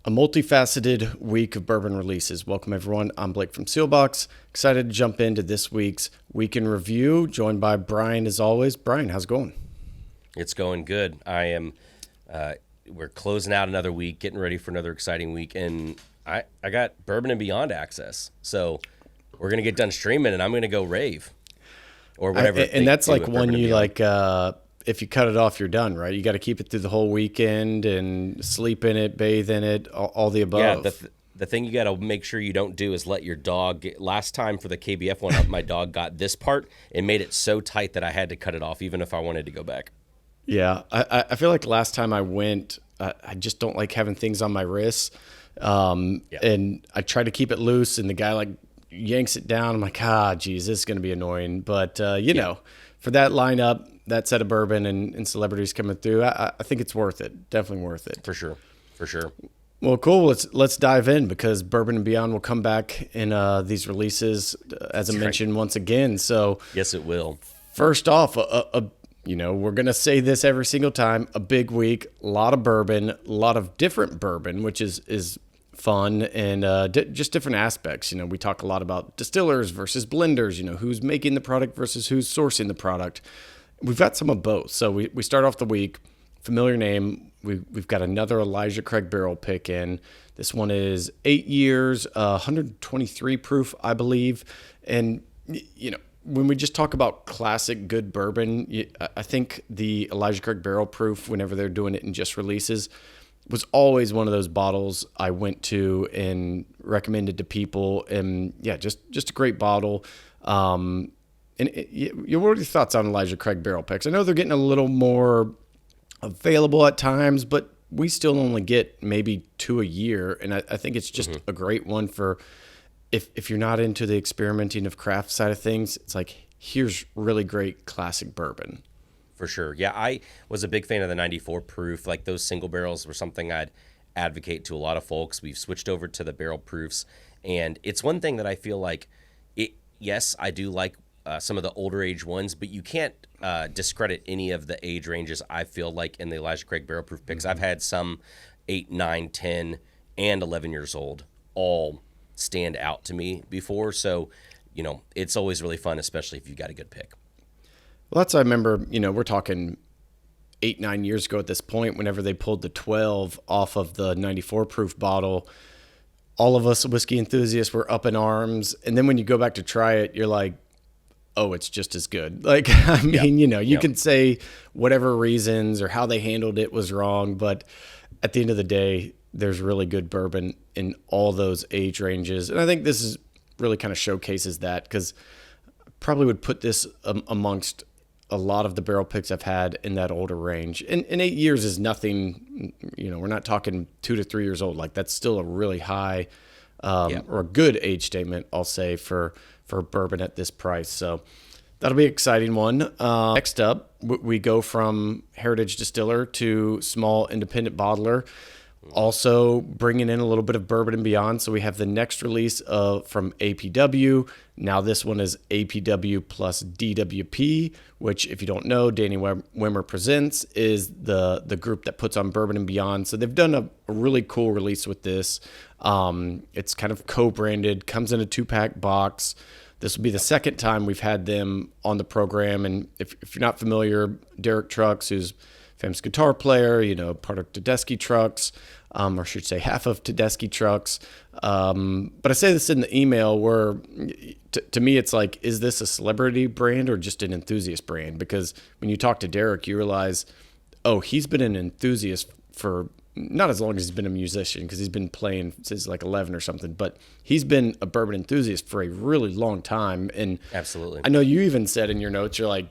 A multifaceted week of bourbon releases. Welcome, everyone. I'm Blake from Seelbach. Excited to jump into this week's Week in Review, joined by Brian as always. Brian, how's it going? It's going good. We're closing out another week, getting ready for another exciting week, and I got Bourbon and Beyond access. So we're going to get done streaming, and I'm going to go rave or whatever. And that's like one you like, if you cut it off, you're done, right? You got to keep it through the whole weekend and sleep in it, bathe in it, all the above. Yeah, the thing you got to make sure you don't do is let your dog last time for the KBF one, my dog got this part and made it so tight that I had to cut it off, even if I wanted to go back. Yeah, I feel like last time I went, I just don't like having things on my wrists. And I try to keep it loose, and the guy like yanks it down. I'm like, geez, this is going to be annoying. But, you know, for that lineup, that set of bourbon and celebrities coming through, I think it's worth it. Definitely worth it. For sure. Well, cool. Let's dive in, because Bourbon and Beyond will come back in these releases, as I mentioned once again. So yes, it will. First off, we're going to say this every single time, a big week, a lot of bourbon, a lot of different bourbon, which is fun, and just different aspects. We talk a lot about distillers versus blenders, who's making the product versus who's sourcing the product. We've got some of both. So we start off the week, familiar name. We've got another Elijah Craig barrel pick in. This one is 8 years, 123 proof, I believe. And, when we just talk about classic good bourbon, I think the Elijah Craig barrel proof, whenever they're doing it in just releases, was always one of those bottles I went to and recommended to people. And yeah, just a great bottle. What are your thoughts on Elijah Craig barrel picks? I know they're getting a little more available at times, but we still only get maybe 2 a year. And I think it's just a great one for if you're not into the experimenting of craft side of things. It's like, here's really great classic bourbon. For sure. Yeah, I was a big fan of the 94 proof. Like, those single barrels were something I'd advocate to a lot of folks. We've switched over to the barrel proofs. And it's one thing that I feel like, yes, I do like some of the older age ones, but you can't discredit any of the age ranges, I feel like, in the Elijah Craig barrel proof picks. I've had some 8, 9, 10, and 11 years old all stand out to me before. So, it's always really fun, especially if you've got a good pick. Well, I remember, we're talking 8, 9 years ago at this point, whenever they pulled the 12 off of the 94 proof bottle, all of us whiskey enthusiasts were up in arms. And then when you go back to try it, you're like, oh, it's just as good. Like, I mean, you can say whatever reasons or how they handled it was wrong, but at the end of the day, there's really good bourbon in all those age ranges. And I think this is really kind of showcases that, because I probably would put this amongst a lot of the barrel picks I've had in that older range. And 8 years is nothing, we're not talking 2 to 3 years old. Like, that's still a really high or a good age statement, I'll say, for bourbon at this price. So that'll be an exciting one. Next up, we go from Heritage Distiller to small independent bottler, also bringing in a little bit of Bourbon and Beyond. So we have the next release from APW. Now this one is APW plus DWP, which, if you don't know, Danny Wimmer Presents is the group that puts on Bourbon and Beyond. So they've done a really cool release with this. It's kind of co-branded, comes in a 2-pack box. This will be the second time we've had them on the program. And if you're not familiar, Derek Trucks, who's famous guitar player, part of Tedeschi Trucks, or I should say half of Tedeschi Trucks. But I say this in the email where, to me, it's like, is this a celebrity brand or just an enthusiast brand? Because when you talk to Derek, you realize, oh, he's been an enthusiast for not as long as he's been a musician, because he's been playing since like 11 or something, but he's been a bourbon enthusiast for a really long time. And absolutely, I know you even said in your notes, you're like,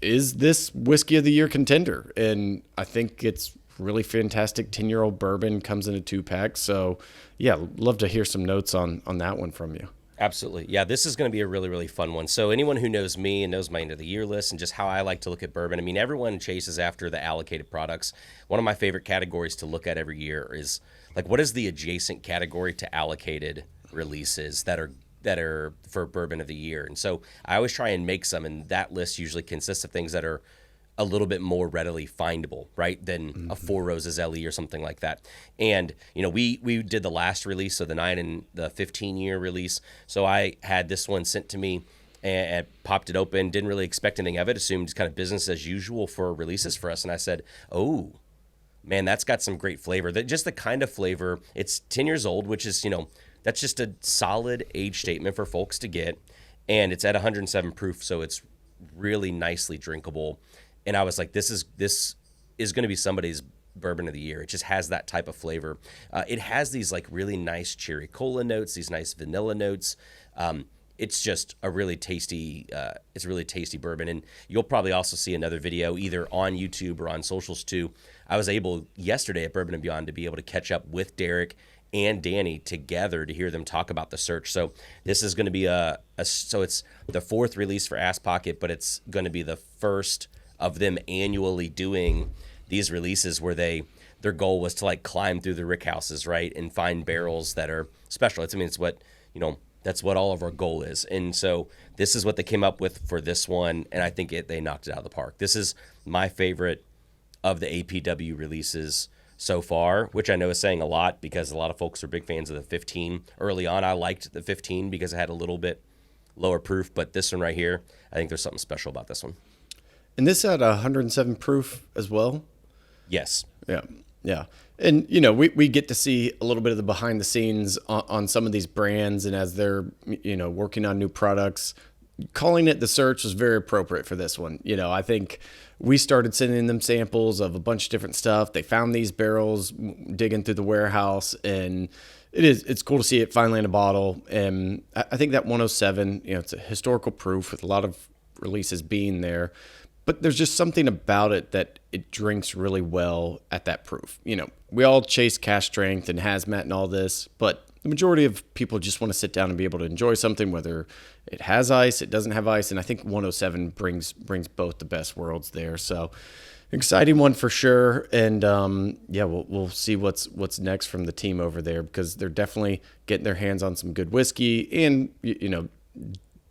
is this whiskey of the year contender? And I think it's really fantastic. 10-year-old bourbon, comes in a 2-pack. So yeah, love to hear some notes on that one from you. Absolutely. Yeah, this is going to be a really, really fun one. So anyone who knows me and knows my end of the year list and just how I like to look at bourbon, I mean, everyone chases after the allocated products. One of my favorite categories to look at every year is, like, what is the adjacent category to allocated releases that are for bourbon of the year? And so I always try and make some, and that list usually consists of things that are a little bit more readily findable, right, than a Four Roses LE or something like that. And we did the last release, so the 9 and the 15-year release. So I had this one sent to me and popped it open. Didn't really expect anything of it. Assumed it's kind of business as usual for releases for us. And I said, "Oh, man, that's got some great flavor. Just the kind of flavor. It's 10 years old, which is that's just a solid age statement for folks to get, and it's at 107 proof, so it's really nicely drinkable." And I was like, this is going to be somebody's bourbon of the year. It just has that type of flavor. It has these like really nice cherry cola notes, these nice vanilla notes. It's just a really tasty. It's a really tasty bourbon, and you'll probably also see another video either on YouTube or on socials too. I was able yesterday at Bourbon and Beyond to be able to catch up with Derek and Danny together to hear them talk about the search. So this is going to be so it's the 4th release for Ass Pocket, but it's going to be the first of them annually doing these releases where their goal was to like climb through the rick houses, right, and find barrels that are special. It's what that's what all of our goal is. And so this is what they came up with for this one, and I think they knocked it out of the park. This is my favorite of the APW releases so far, which I know is saying a lot because a lot of folks are big fans of the 15. Early on, I liked the 15 because it had a little bit lower proof, but this one right here, I think there's something special about this one. And this had 107 proof as well? Yes. Yeah. Yeah. And, we get to see a little bit of the behind the scenes on some of these brands. And as they're, working on new products, calling it the search was very appropriate for this one. I think we started sending them samples of a bunch of different stuff. They found these barrels digging through the warehouse, and it's cool to see it finally in a bottle. And I think that 107, it's a historical proof with a lot of releases being there. But there's just something about it that it drinks really well at that proof. We all chase cash strength and hazmat and all this, but the majority of people just want to sit down and be able to enjoy something, whether it has ice, it doesn't have ice, and I think 107 brings both the best worlds there. So, exciting one for sure. And we'll see what's next from the team over there, because they're definitely getting their hands on some good whiskey and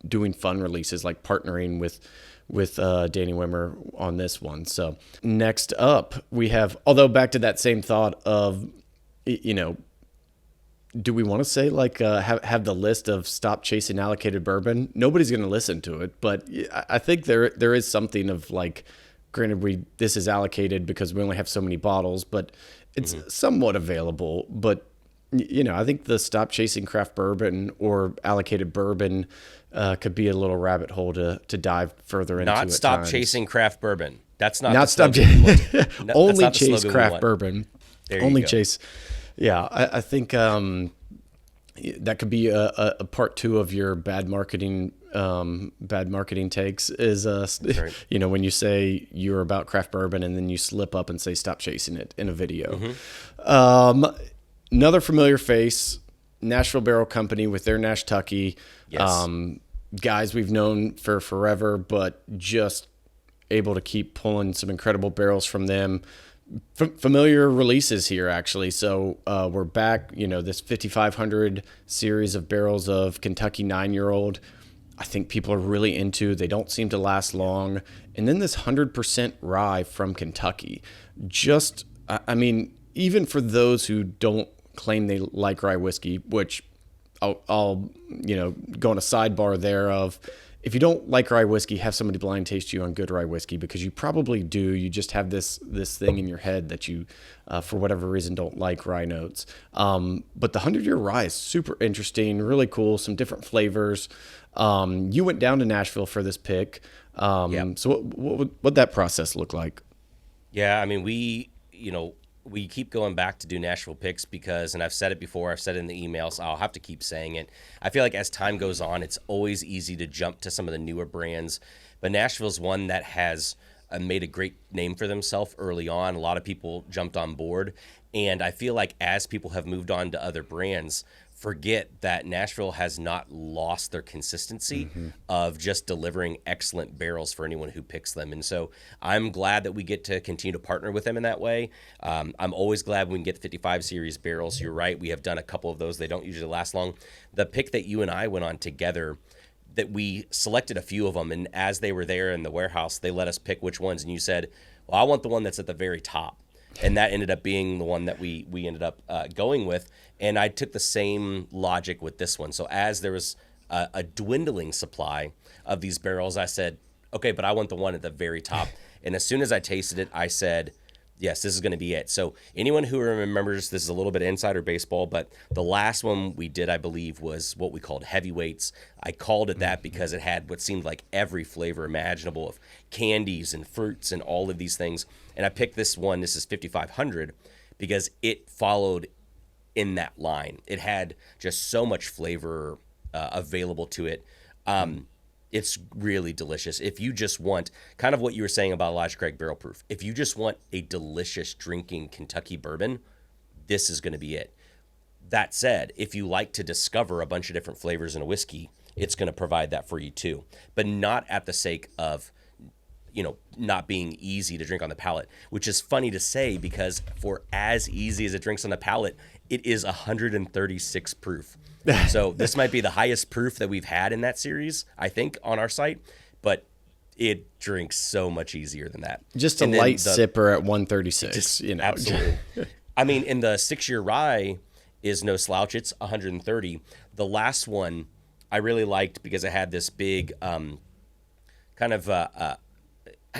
doing fun releases like partnering with Danny Wimmer on this one. So next up we have, although back to that same thought of, do we want to say like have the list of stop chasing allocated bourbon? Nobody's going to listen to it, but I think there is something of like, granted this is allocated because we only have so many bottles, but it's somewhat available. But I think the stop chasing craft bourbon or allocated bourbon could be a little rabbit hole to dive further into. Not stop chasing craft bourbon. That's not stop. Only chase craft bourbon. Only chase. Yeah, I think that could be a part 2 of your bad marketing takes is right. When you say you're about craft bourbon and then you slip up and say stop chasing it in a video. Another familiar face, Nashville Barrel Company with their Nash Tucky. Yes. Guys we've known for forever, but just able to keep pulling some incredible barrels from them. Familiar releases here, actually. So we're back, this 5,500 series of barrels of Kentucky 9-year-old. I think people are really into. They don't seem to last long. And then this 100% rye from Kentucky. Just, even for those who don't claim they like rye whiskey, which I'll go on a sidebar there of, if you don't like rye whiskey, have somebody blind taste you on good rye whiskey, because you probably do. You just have this thing in your head that you, for whatever reason, don't like rye notes. But the 100-year rye is super interesting, really cool, some different flavors. You went down to Nashville for this pick. Yep. So what'd that process look like? Yeah, we keep going back to do Nashville picks because, and I've said it before, I've said it in the emails, I'll have to keep saying it. I feel like as time goes on, it's always easy to jump to some of the newer brands, but Nashville's one that has made a great name for themselves early on. A lot of people jumped on board, and I feel like as people have moved on to other brands, forget that Nashville has not lost their consistency of just delivering excellent barrels for anyone who picks them. And so I'm glad that we get to continue to partner with them in that way. I'm always glad when we can get 55 series barrels. You're right. We have done a couple of those. They don't usually last long. The pick that you and I went on together that we selected a few of them, and as they were there in the warehouse, they let us pick which ones, and you said, well, I want the one that's at the very top. And that ended up being the one that we ended up going with. And I took the same logic with this one. So as there was a dwindling supply of these barrels, I said, okay, but I want the one at the very top. And as soon as I tasted it, I said, yes, this is going to be it. So anyone who remembers, this is a little bit insider baseball, but the last one we did, I believe, was what we called heavyweights. I called it that because it had what seemed like every flavor imaginable of candies and fruits and all of these things. And I picked this one, this is 5500, because it followed in that line. It had just so much flavor available to it. It's really delicious. If you just want, kind of what you were saying about Elijah Craig Barrel Proof, if you just want a delicious drinking Kentucky bourbon, this is going to be it. That said, if you like to discover a bunch of different flavors in a whiskey, it's going to provide that for you too. But not at the sake of, not being easy to drink on the palate, which is funny to say because for as easy as it drinks on the palate, it is 136 proof. So this might be the highest proof that we've had in that series, I think, on our site, but it drinks so much easier than that. Just a light sipper at 136, Absolutely. I mean, in the 6-year rye is no slouch. It's 130. The last one I really liked because it had this big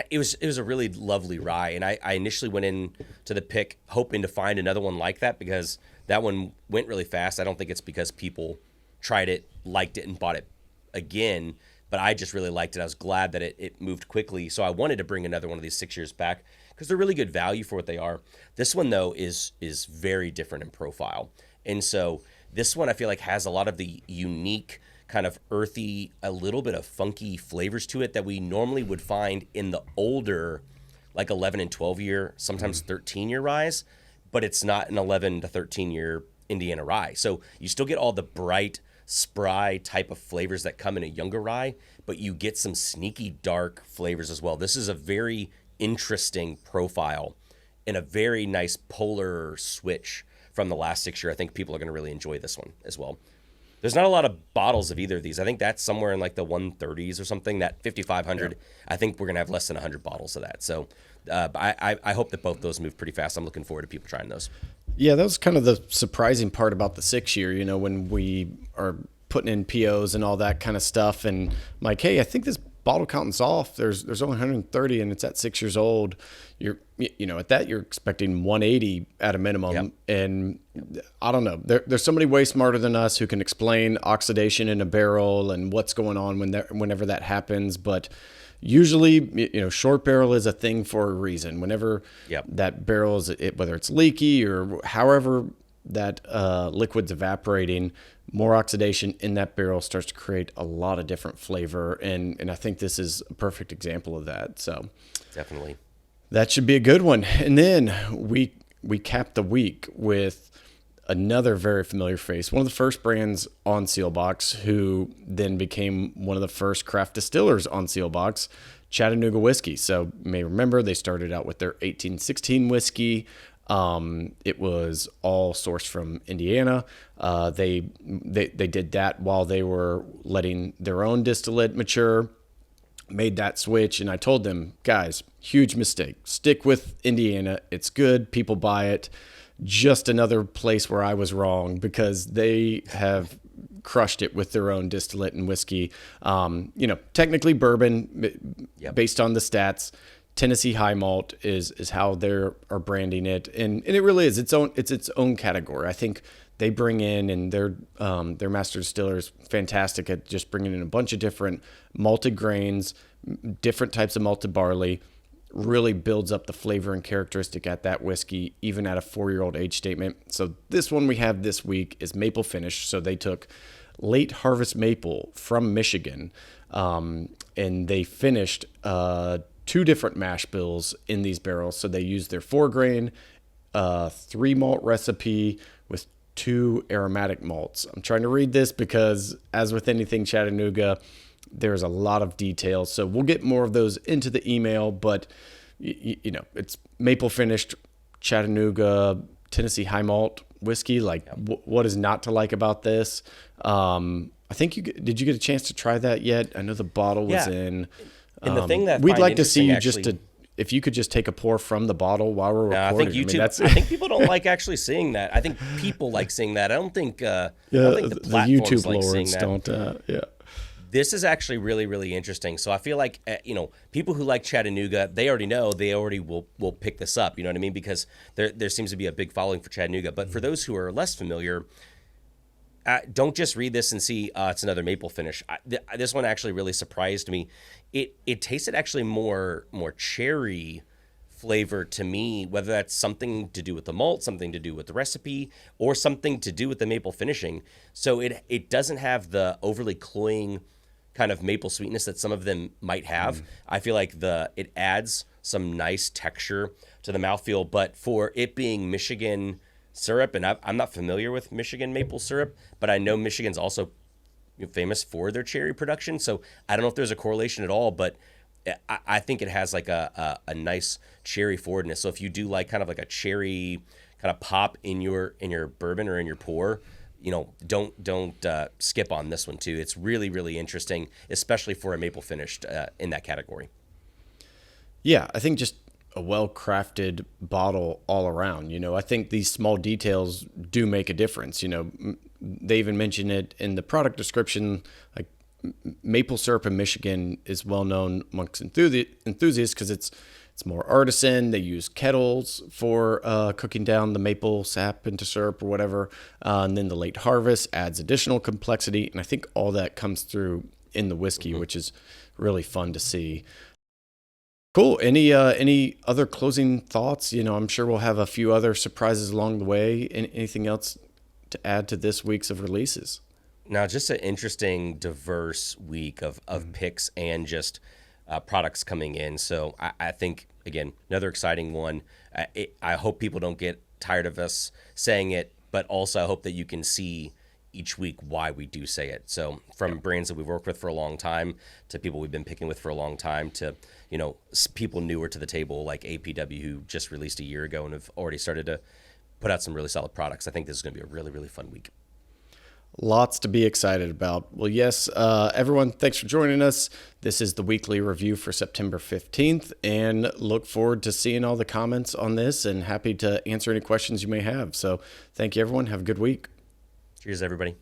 it was a really lovely rye, and I initially went in to the pick hoping to find another one like that because that one went really fast. I don't think it's because people tried it, liked it, and bought it again, but I just really liked it. I was glad that it moved quickly, so I wanted to bring another one of these 6 years back because they're really good value for what they are. This one, though, is very different in profile, and so this one I feel like has a lot of the unique kind of earthy, a little bit of funky flavors to it that we normally would find in the older, like 11 and 12 year, sometimes 13 year ryes, but it's not an 11 to 13 year Indiana rye. So you still get all the bright, spry type of flavors that come in a younger rye, but you get some sneaky dark flavors as well. This is a very interesting profile and a very nice polar switch from the last 6 year. I think people are going to really enjoy this one as well. There's not a lot of bottles of either of these. I think that's somewhere in like the 130s or something. That 5500, yeah. I think we're going to have less than 100 bottles of that. So I hope that both those move pretty fast. I'm looking forward to people trying those. Yeah, that was kind of the surprising part about the 6 year, when we are putting in POs and all that kind of stuff. And I'm like, hey, I think this bottle count's off. There's only 130 and it's at 6 years old. At that you're expecting 180 at a minimum. Yep. And I don't know. There's somebody way smarter than us who can explain oxidation in a barrel and what's going on whenever that happens. But usually, short barrel is a thing for a reason. Whenever that barrel is, whether it's leaky or however that liquid's evaporating, more oxidation in that barrel starts to create a lot of different flavor. And I think this is a perfect example of that. So definitely. That should be a good one. And then we capped the week with another very familiar face, one of the first brands on Seelbach, who then became one of the first craft distillers on Seelbach, Chattanooga whiskey. So you may remember they started out with their 1816 whiskey. It was all sourced from Indiana. They did that while they were letting their own distillate mature, made that switch. And I told them, guys, huge mistake. Stick with Indiana. It's good. People buy it. Just another place where I was wrong because they have crushed it with their own distillate and whiskey. Technically bourbon based on the stats. Tennessee high malt is how they are branding it, and it really is its own category. I think they bring in, and their master distiller is fantastic at just bringing in a bunch of different malted grains, different types of malted barley. Really builds up the flavor and characteristic at that whiskey, even at a 4-year-old age statement. So this one we have this week is maple finish. So they took late harvest maple from Michigan, and they finished 2 different mash bills in these barrels. So they used their 4-grain, 3 malt recipe with 2 aromatic malts. I'm trying to read this because, as with anything Chattanooga, there's a lot of details. So we'll get more of those into the email, but it's maple finished Chattanooga Tennessee high malt whiskey. Like what is not to like about this? I I think did you get a chance to try that yet? I know the bottle was Yeah. in. And the thing that I we'd find like to see you interesting, if you could just take a pour from the bottle while we're I recording. think YouTube. I think people don't like actually seeing that. I think people like seeing that. I don't think. I don't think the platforms YouTube like seeing lords that. don't. Yeah. This is actually really, really interesting. So I feel like people who like Chattanooga, they already know, they already will pick this up. You know what I mean? Because there seems to be a big following for Chattanooga. But for those who are less familiar, don't just read this and see it's another maple finish. This one actually really surprised me. It tasted actually more cherry flavor to me, whether that's something to do with the malt, something to do with the recipe, or something to do with the maple finishing. So it doesn't have the overly cloying kind of maple sweetness that some of them might have. I feel like it adds some nice texture to the mouthfeel, but for it being Michigan syrup, and I'm not familiar with Michigan maple syrup, but I know Michigan's also famous for their cherry production. So I don't know if there's a correlation at all, but I think it has like a nice cherry forwardness. So if you do like kind of like a cherry kind of pop in your bourbon or in your pour, don't skip on this one too. It's really, really interesting, especially for a maple finished in that category. Yeah, I think just a well-crafted bottle all around. I think these small details do make a difference. They even mention it in the product description, like maple syrup in Michigan is well known amongst enthusiasts because it's more artisan. They use kettles for cooking down the maple sap into syrup or whatever. And then the late harvest adds additional complexity. And I think all that comes through in the whiskey, which is really fun to see. Cool. Any other closing thoughts? I'm sure we'll have a few other surprises along the way. Anything else to add to this week's of releases? Now, just an interesting, diverse week of picks and just products coming in. So I think, again, another exciting one. I hope people don't get tired of us saying it, but also I hope that you can see each week why we do say it. So from brands that we've worked with for a long time to people we've been picking with for a long time to, people newer to the table like APW who just released a year ago and have already started to put out some really solid products. I think this is going to be a really, really fun week. Lots to be excited about. Well, yes, everyone, thanks for joining us. This is the weekly review for September 15th, and look forward to seeing all the comments on this and happy to answer any questions you may have. So thank you, everyone. Have a good week. Cheers, everybody.